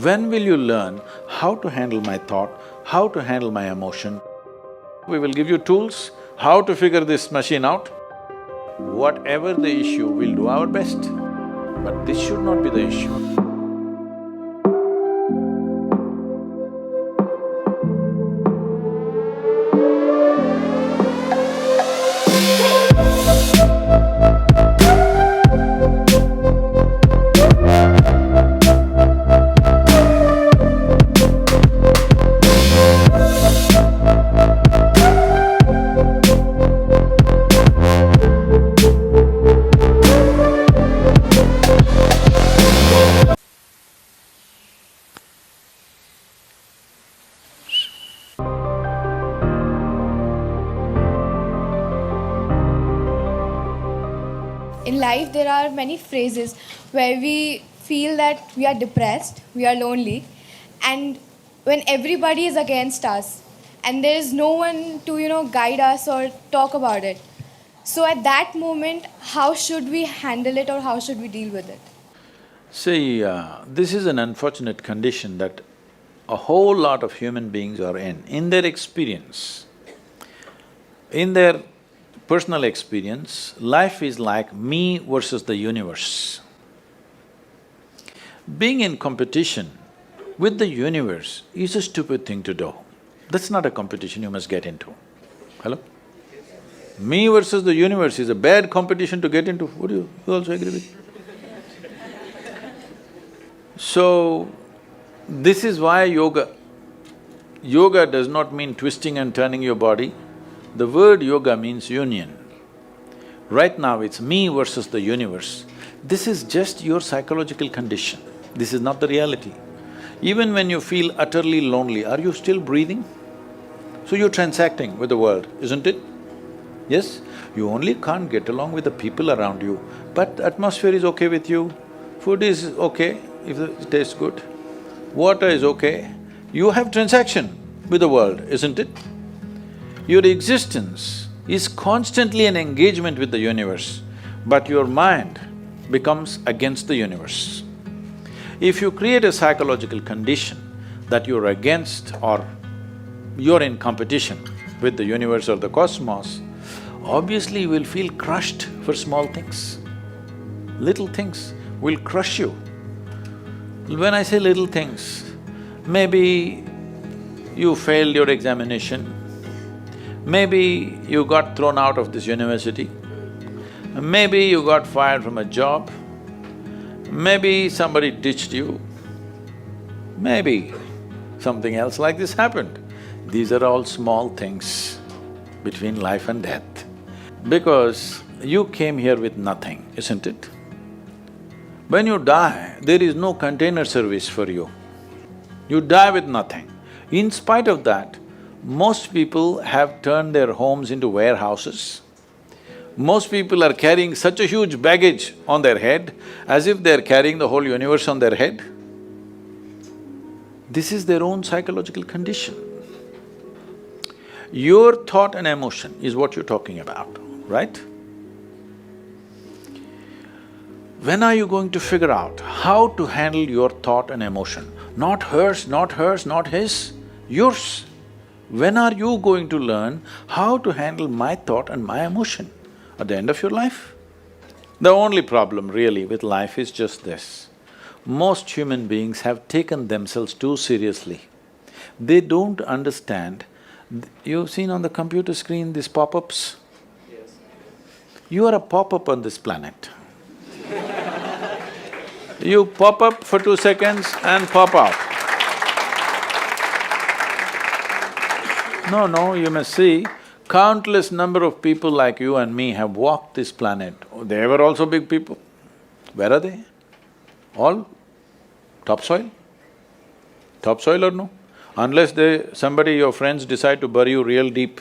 When will you learn how to handle my thought, how to handle my emotion? We will give you tools, how to figure this machine out. Whatever the issue, we'll do our best. But this should not be the issue. In life, there are many phases where we feel that we are depressed, we are lonely, and when everybody is against us, and there is no one to, guide us or talk about it. So at that moment, how should we handle it or how should we deal with it? See, this is an unfortunate condition that a whole lot of human beings are in their experience. In their personal experience, life is like me versus the universe. Being in competition with the universe is a stupid thing to do. That's not a competition you must get into. Hello? Me versus the universe is a bad competition to get into. Would you also agree with me? So, this is why yoga does not mean twisting and turning your body. The word yoga means union. Right now it's me versus the universe. This is just your psychological condition. This is not the reality. Even when you feel utterly lonely, are you still breathing? So you're transacting with the world, isn't it? Yes? You only can't get along with the people around you, but the atmosphere is okay with you, food is okay if it tastes good, water is okay. You have transaction with the world, isn't it? Your existence is constantly an engagement with the universe, but your mind becomes against the universe. If you create a psychological condition that you're against or you're in competition with the universe or the cosmos, obviously you will feel crushed for small things. Little things will crush you. When I say little things, maybe you failed your examination, maybe you got thrown out of this university, maybe you got fired from a job, maybe somebody ditched you, maybe something else like this happened. These are all small things between life and death. Because you came here with nothing, isn't it? When you die, there is no container service for you. You die with nothing. In spite of that, most people have turned their homes into warehouses. Most people are carrying such a huge baggage on their head as if they're carrying the whole universe on their head. This is their own psychological condition. Your thought and emotion is what you're talking about, right? When are you going to figure out how to handle your thought and emotion? Not hers, not hers, not his, yours. When are you going to learn how to handle my thought and my emotion? At the end of your life? The only problem really with life is just this. Most human beings have taken themselves too seriously. They don't understand. You've seen on the computer screen these pop-ups? Yes. You are a pop-up on this planet. You pop up for 2 seconds and pop out. No, you must see, countless number of people like you and me have walked this planet. They were also big people. Where are they? All topsoil? Topsoil or no? Unless somebody, your friends decide to bury you real deep,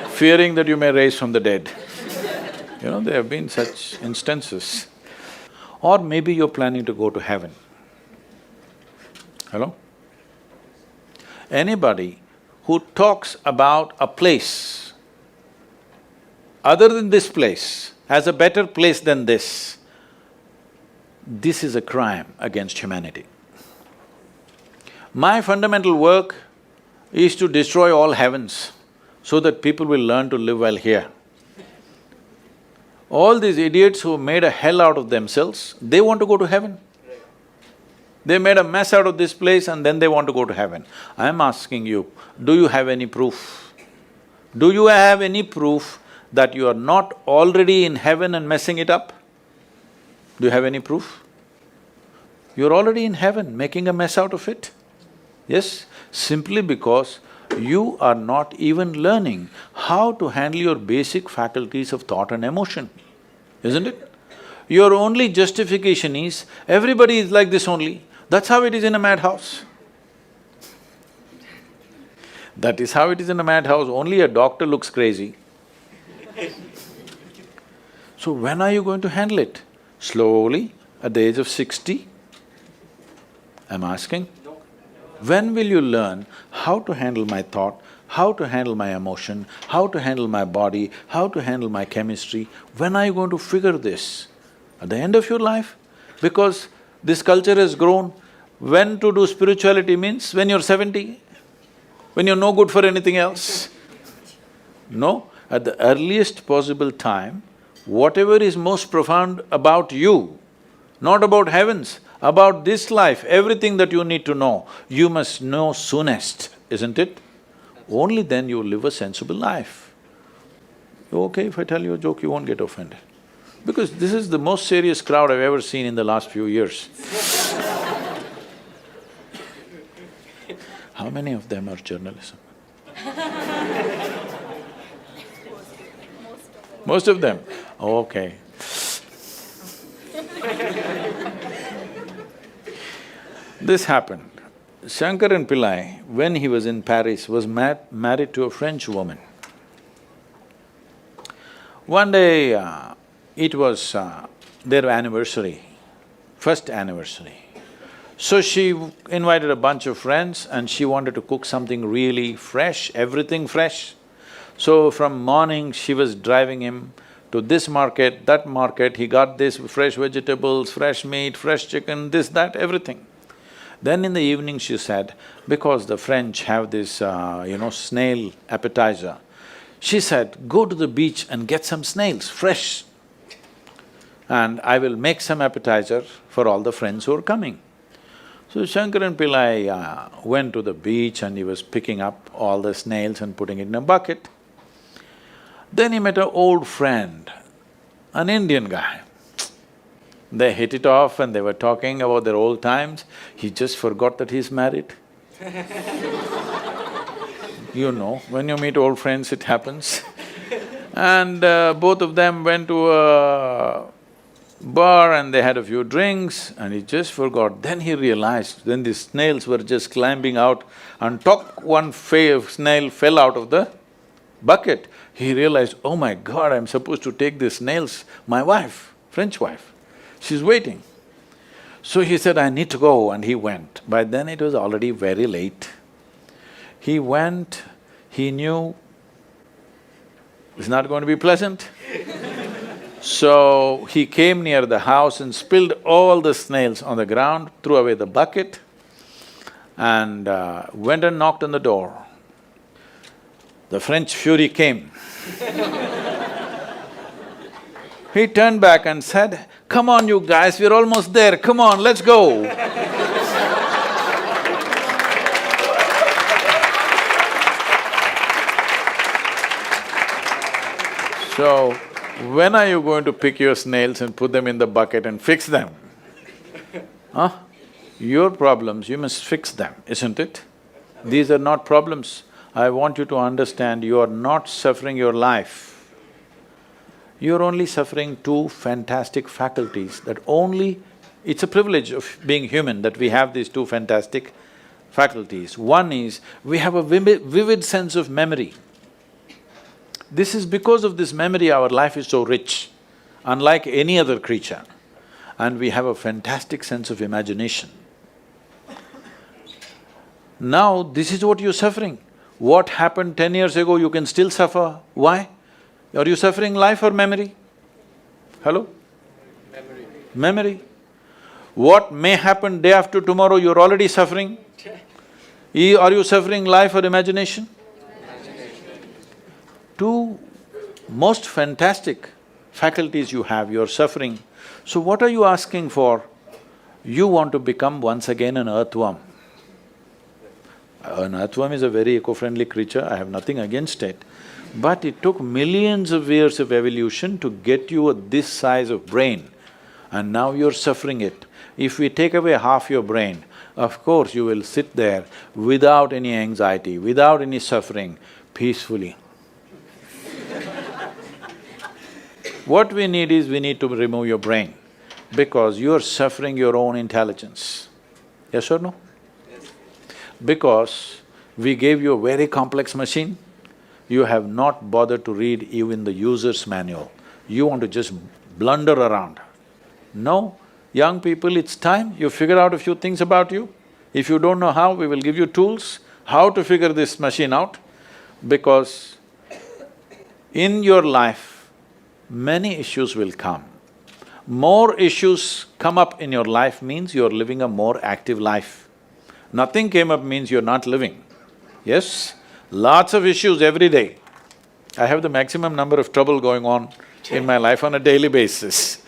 fearing that you may rise from the dead. There have been such instances. Or maybe you're planning to go to heaven. Hello? Anybody who talks about a place other than this place as a better place than this is a crime against humanity. My fundamental work is to destroy all heavens so that people will learn to live well here. All these idiots who made a hell out of themselves, they want to go to heaven. They made a mess out of this place and then they want to go to heaven. I am asking you, do you have any proof? Do you have any proof that you are not already in heaven and messing it up? Do you have any proof? You're already in heaven, making a mess out of it. Yes, simply because you are not even learning how to handle your basic faculties of thought and emotion, isn't it? Your only justification is, everybody is like this only, that's how it is in a madhouse. That is how it is in a madhouse, only a doctor looks crazy. So when are you going to handle it? Slowly, at the age of 60? I'm asking. When will you learn how to handle my thought, how to handle my emotion, how to handle my body, how to handle my chemistry? When are you going to figure this? At the end of your life? Because this culture has grown, when to do spirituality means when you're 70, when you're no good for anything else. No, at the earliest possible time, whatever is most profound about you, not about heavens, about this life, everything that you need to know, you must know soonest, isn't it? Only then you will live a sensible life. Okay, if I tell you a joke, you won't get offended. Because this is the most serious crowd I've ever seen in the last few years. How many of them are journalism? Most of them? Okay. This happened. Shankaran Pillai, when he was in Paris, was married to a French woman. One day, it was their anniversary, first anniversary. So she invited a bunch of friends and she wanted to cook something really fresh, everything fresh. So from morning, she was driving him to this market, that market, he got this fresh vegetables, fresh meat, fresh chicken, this, that, everything. Then in the evening she said, because the French have this, snail appetizer, she said, go to the beach and get some snails, fresh, and I will make some appetizer for all the friends who are coming. So Shankaran Pillai went to the beach and he was picking up all the snails and putting it in a bucket. Then he met an old friend, an Indian guy. They hit it off and they were talking about their old times. He just forgot that he's married. You know, when you meet old friends, it happens. And both of them went to a bar and they had a few drinks and he just forgot. Then he realized, then the snails were just climbing out and one snail fell out of the bucket. He realized, oh my God, I'm supposed to take these snails, my wife, French wife, she's waiting. So he said, I need to go, and he went. By then it was already very late. He went, he knew it's not going to be pleasant. So he came near the house and spilled all the snails on the ground, threw away the bucket and went and knocked on the door. The French fury came. He turned back and said, come on you guys, we're almost there, come on, let's go. So, when are you going to pick your snails and put them in the bucket and fix them? Huh? Your problems, you must fix them, isn't it? These are not problems. I want you to understand, you are not suffering your life. You're only suffering two fantastic faculties that only… It's a privilege of being human that we have these two fantastic faculties. One is, we have a vivid sense of memory. This is because of this memory our life is so rich, unlike any other creature. And we have a fantastic sense of imagination. Now, this is what you're suffering. What happened 10 years ago, you can still suffer. Why? Are you suffering life or memory? Hello? Memory. What may happen day after tomorrow, you're already suffering. Are you suffering life or imagination? Two most fantastic faculties you have, you're suffering. So what are you asking for? You want to become once again an earthworm. An earthworm is a very eco-friendly creature, I have nothing against it. But it took millions of years of evolution to get you this size of brain, and now you're suffering it. If we take away half your brain, of course you will sit there without any anxiety, without any suffering, peacefully. What we need is, we need to remove your brain, because you're suffering your own intelligence. Yes or no? Yes. Because we gave you a very complex machine, you have not bothered to read even the user's manual. You want to just blunder around. No, young people, it's time you figure out a few things about you. If you don't know how, we will give you tools, how to figure this machine out. Because in your life, many issues will come. More issues come up in your life means you're living a more active life. Nothing came up means you're not living. Yes? Lots of issues every day. I have the maximum number of trouble going on in my life on a daily basis.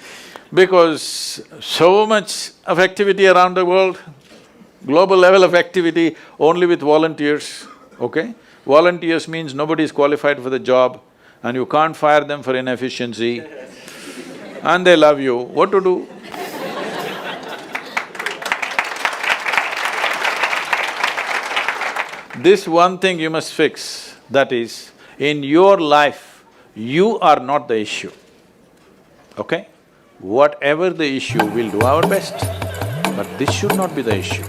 Because so much of activity around the world, global level of activity only with volunteers, okay? Volunteers means nobody is qualified for the job and you can't fire them for inefficiency and they love you, what to do? This one thing you must fix, that is, in your life, you are not the issue, okay? Whatever the issue, we'll do our best, but this should not be the issue.